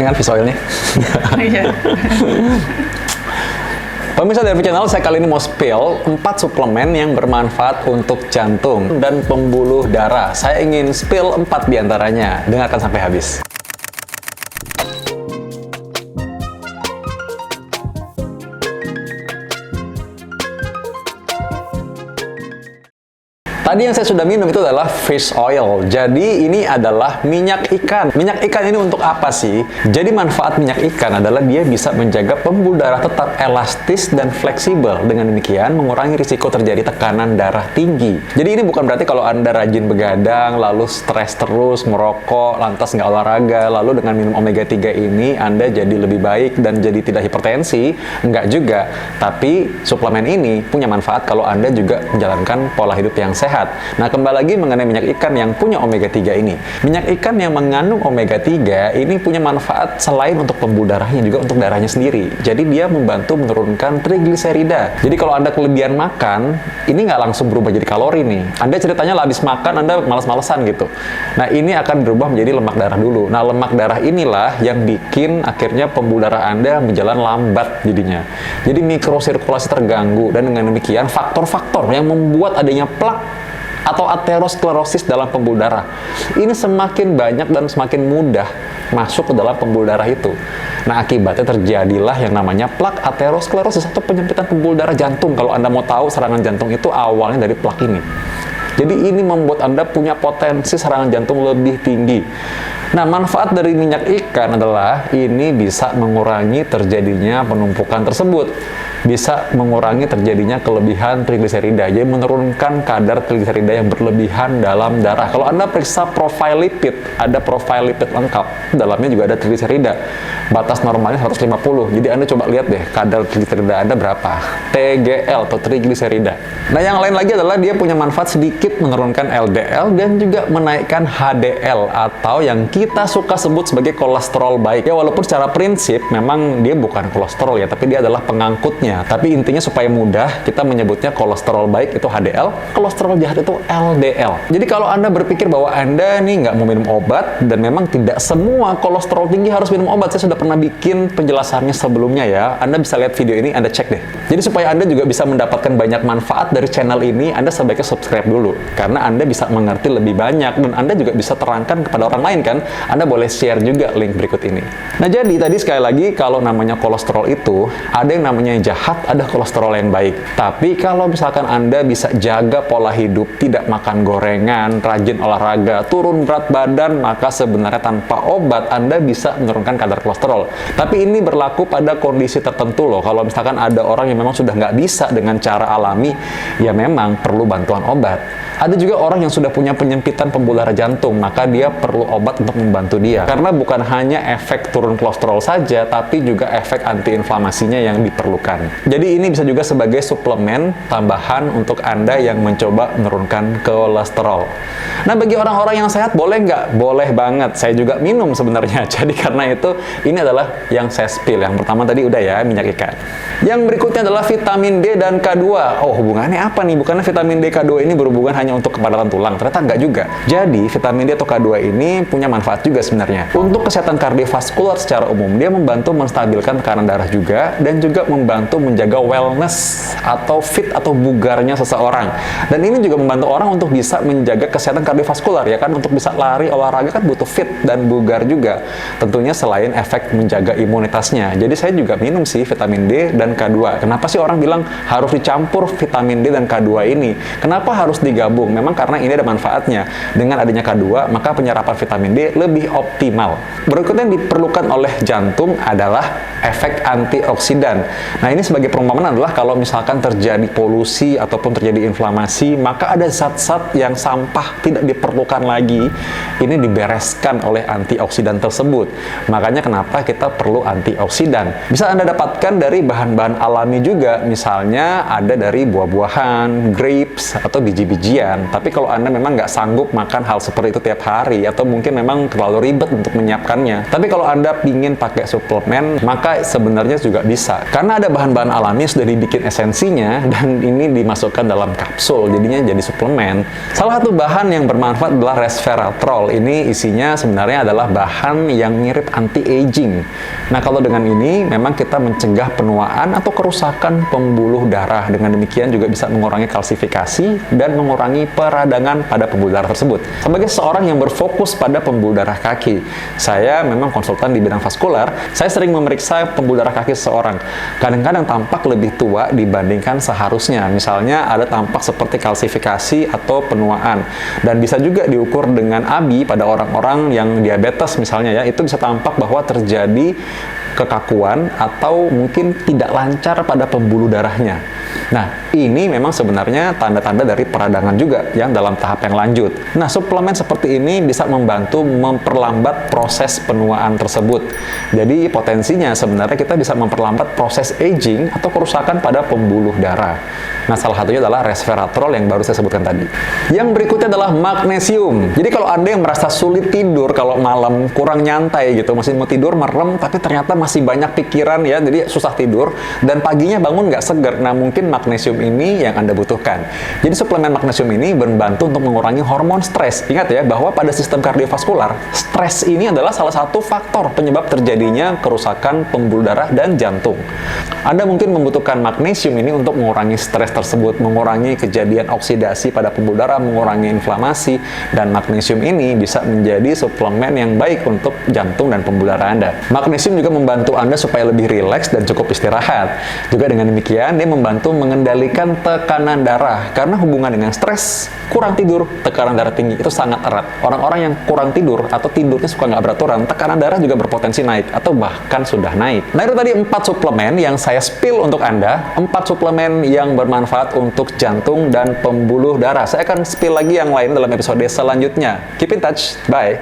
kan fish oilnya. Iya. Pemirsa dari channel, saya kali ini mau spill 4 suplemen yang bermanfaat untuk jantung dan pembuluh darah. Saya ingin spill 4 diantaranya. Dengarkan sampai habis. Tadi yang saya sudah minum itu adalah fish oil. Jadi ini adalah minyak ikan. Minyak ikan ini untuk apa sih? Jadi manfaat minyak ikan adalah dia bisa menjaga pembuluh darah tetap elastis dan fleksibel. Dengan demikian mengurangi risiko terjadi tekanan darah tinggi. Jadi ini bukan berarti kalau Anda rajin begadang, lalu stres terus, merokok, lantas nggak olahraga, lalu dengan minum omega 3 ini Anda jadi lebih baik dan jadi tidak hipertensi. Enggak juga. Tapi suplemen ini punya manfaat kalau Anda juga menjalankan pola hidup yang sehat. Nah, kembali lagi mengenai minyak ikan yang punya omega 3 ini. Minyak ikan yang mengandung omega 3 ini punya manfaat selain untuk pembuluh darahnya, juga untuk darahnya sendiri. Jadi dia membantu menurunkan trigliserida. Jadi kalau Anda kelebihan makan, ini nggak langsung berubah jadi kalori nih. Anda ceritanya habis makan, Anda malas-malesan gitu. Nah, ini akan berubah menjadi lemak darah dulu. Nah, lemak darah inilah yang bikin akhirnya pembuluh darah Anda berjalan lambat jadinya. Jadi mikrosirkulasi terganggu, dan dengan demikian faktor-faktor yang membuat adanya plak atau aterosklerosis dalam pembuluh darah ini semakin banyak dan semakin mudah masuk ke dalam pembuluh darah itu. Nah, akibatnya terjadilah yang namanya plak aterosklerosis atau penyempitan pembuluh darah jantung. Kalau Anda mau tahu, serangan jantung itu awalnya dari plak ini. Jadi ini membuat Anda punya potensi serangan jantung lebih tinggi. Nah, manfaat dari minyak ikan adalah ini bisa mengurangi terjadinya penumpukan tersebut. Bisa mengurangi terjadinya kelebihan trigliserida. Jadi menurunkan kadar trigliserida yang berlebihan dalam darah. Kalau Anda periksa profil lipid, ada profil lipid lengkap. Dalamnya juga ada trigliserida. Batas normalnya 150. Jadi Anda coba lihat deh kadar trigliserida Anda berapa. TGL atau trigliserida. Nah, yang lain lagi adalah dia punya manfaat sedikit menurunkan LDL dan juga menaikkan HDL atau yang kita suka sebut sebagai kolesterol baik. Ya, walaupun secara prinsip memang dia bukan kolesterol ya, tapi dia adalah pengangkutnya. Tapi intinya supaya mudah, kita menyebutnya kolesterol baik itu HDL, kolesterol jahat itu LDL. Jadi kalau Anda berpikir bahwa Anda nih nggak mau minum obat, dan memang tidak semua kolesterol tinggi harus minum obat. Saya sudah pernah bikin penjelasannya sebelumnya ya. Anda bisa lihat video ini, Anda cek deh. Jadi supaya Anda juga bisa mendapatkan banyak manfaat dari channel ini, Anda sebaiknya subscribe dulu. Karena Anda bisa mengerti lebih banyak, dan Anda juga bisa terangkan kepada orang lain kan. Anda boleh share juga link berikut ini. Nah, jadi tadi sekali lagi, kalau namanya kolesterol itu, ada yang namanya jahat, ada kolesterol yang baik. Tapi kalau misalkan Anda bisa jaga pola hidup, tidak makan gorengan, rajin olahraga, turun berat badan, maka sebenarnya tanpa obat Anda bisa menurunkan kadar kolesterol. Tapi ini berlaku pada kondisi tertentu loh. Kalau misalkan ada orang yang memang sudah nggak bisa dengan cara alami, ya memang perlu bantuan obat. Ada juga orang yang sudah punya penyempitan pembuluh darah jantung, maka dia perlu obat untuk membantu dia. Karena bukan hanya efek turun kolesterol saja, tapi juga efek antiinflamasinya yang diperlukan. Jadi ini bisa juga sebagai suplemen tambahan untuk Anda yang mencoba menurunkan kolesterol. Nah, bagi orang-orang yang sehat boleh nggak? Boleh banget. Saya juga minum sebenarnya. Jadi karena itu, ini adalah yang saya spill. Yang pertama tadi udah ya, minyak ikan. Yang berikutnya adalah vitamin D dan K2. Oh, hubungannya apa nih? Bukannya vitamin D K2 ini berhubungan hanya untuk kepadatan tulang? Ternyata enggak juga. Jadi, vitamin D atau K2 ini punya manfaat juga sebenarnya. Untuk kesehatan kardiovaskular secara umum, dia membantu menstabilkan tekanan darah juga, dan juga membantu menjaga wellness atau fit atau bugarnya seseorang. Dan ini juga membantu orang untuk bisa menjaga kesehatan kardiovaskular, ya kan? Untuk bisa lari, olahraga kan butuh fit dan bugar juga. Tentunya selain efek menjaga imunitasnya. Jadi saya juga minum sih vitamin D dan K2. Kenapa sih orang bilang harus dicampur vitamin D dan K2 ini? Kenapa harus digabung? Memang karena ini ada manfaatnya. Dengan adanya K2, maka penyerapan vitamin D lebih optimal. Berikutnya yang diperlukan oleh jantung adalah efek antioksidan. Nah, ini sebagai perumpamaan adalah kalau misalkan terjadi polusi ataupun terjadi inflamasi, maka ada zat-zat yang sampah tidak diperlukan lagi. Ini dibereskan oleh antioksidan tersebut. Makanya kenapa kita perlu antioksidan. Bisa Anda dapatkan dari bahan-bahan alami juga, misalnya ada dari buah-buahan, grapes, atau biji-bijian. demikian. Tapi kalau Anda memang nggak sanggup makan hal seperti itu tiap hari, atau mungkin memang terlalu ribet untuk menyiapkannya. Tapi kalau Anda ingin pakai suplemen, maka sebenarnya juga bisa. Karena ada bahan-bahan alami sudah dibikin esensinya, dan ini dimasukkan dalam kapsul, jadinya jadi suplemen. Salah satu bahan yang bermanfaat adalah resveratrol. Ini isinya sebenarnya adalah bahan yang mirip anti-aging. Nah, kalau dengan ini memang kita mencegah penuaan atau kerusakan pembuluh darah. Dengan demikian juga bisa mengurangi kalsifikasi dan mengurangi peradangan pada pembuluh darah tersebut. Sebagai seorang yang berfokus pada pembuluh darah kaki, saya memang konsultan di bidang vaskular, saya sering memeriksa pembuluh darah kaki seseorang. Kadang-kadang tampak lebih tua dibandingkan seharusnya. Misalnya ada tampak seperti kalsifikasi atau penuaan. Dan bisa juga diukur dengan ABI pada orang-orang yang diabetes misalnya ya, itu bisa tampak bahwa terjadi kekakuan atau mungkin tidak lancar pada pembuluh darahnya. Nah, ini memang sebenarnya tanda-tanda dari peradangan juga yang dalam tahap yang lanjut. Nah, suplemen seperti ini bisa membantu memperlambat proses penuaan tersebut. Jadi, potensinya sebenarnya kita bisa memperlambat proses aging atau kerusakan pada pembuluh darah. Nah, salah satunya adalah resveratrol yang baru saya sebutkan tadi. Yang berikutnya adalah magnesium. Jadi, kalau Anda yang merasa sulit tidur kalau malam, kurang nyantai gitu, masih mau tidur merem, tapi ternyata masih banyak pikiran ya, jadi susah tidur, dan paginya bangun nggak segar. Nah, mungkin magnesium ini yang Anda butuhkan. Jadi suplemen magnesium ini membantu untuk mengurangi hormon stres. Ingat ya, bahwa pada sistem kardiovaskular, stres ini adalah salah satu faktor penyebab terjadinya kerusakan pembuluh darah dan jantung. Anda mungkin membutuhkan magnesium ini untuk mengurangi stres tersebut, mengurangi kejadian oksidasi pada pembuluh darah, mengurangi inflamasi, dan magnesium ini bisa menjadi suplemen yang baik untuk jantung dan pembuluh darah Anda. Magnesium juga membantu Anda supaya lebih rileks dan cukup istirahat. Juga dengan demikian, dia membantu mengendalikan tekanan darah. Karena hubungan dengan stres, kurang tidur, tekanan darah tinggi, itu sangat erat. Orang-orang yang kurang tidur atau tidurnya suka nggak beraturan, tekanan darah juga berpotensi naik atau bahkan sudah naik. Nah, itu tadi 4 suplemen yang saya spill untuk Anda. 4 suplemen yang bermanfaat untuk jantung dan pembuluh darah. Saya akan spill lagi yang lain dalam episode selanjutnya. Keep in touch. Bye.